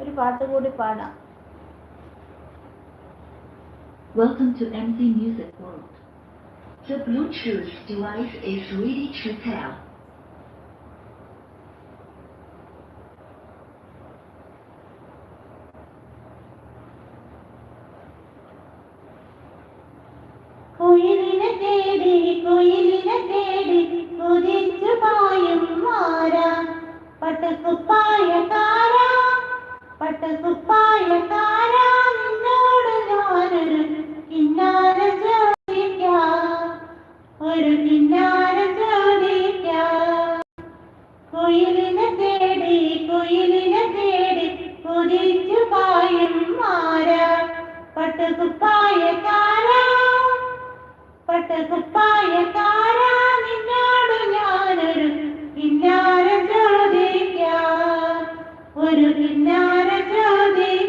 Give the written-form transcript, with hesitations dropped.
ഒരു പാട്ട് കൂടി പാടാം. Welcome to MC Music World. The Bluetooth device is ready to pair. കുയിലിനെ തേടി കുതിച്ചു പായും മാരാ, പട്ടുകുപ്പായക്കാരാ നിന്നോട് ഞാനൊരു കിന്നാരം ചോദിക്കാം, ഒരു കിന്നാരം ചോദിക്കാം. കുയിലിനെ തേടി കുതിച്ചു പായും മാരാ, പട്ടുകുപ്പായക്കാരാ നിന്നോട് ഞാനൊരു കിന്നാരം ചോദിക്കാം, ഒരു കിന്നാരം ചോദിക്കാം.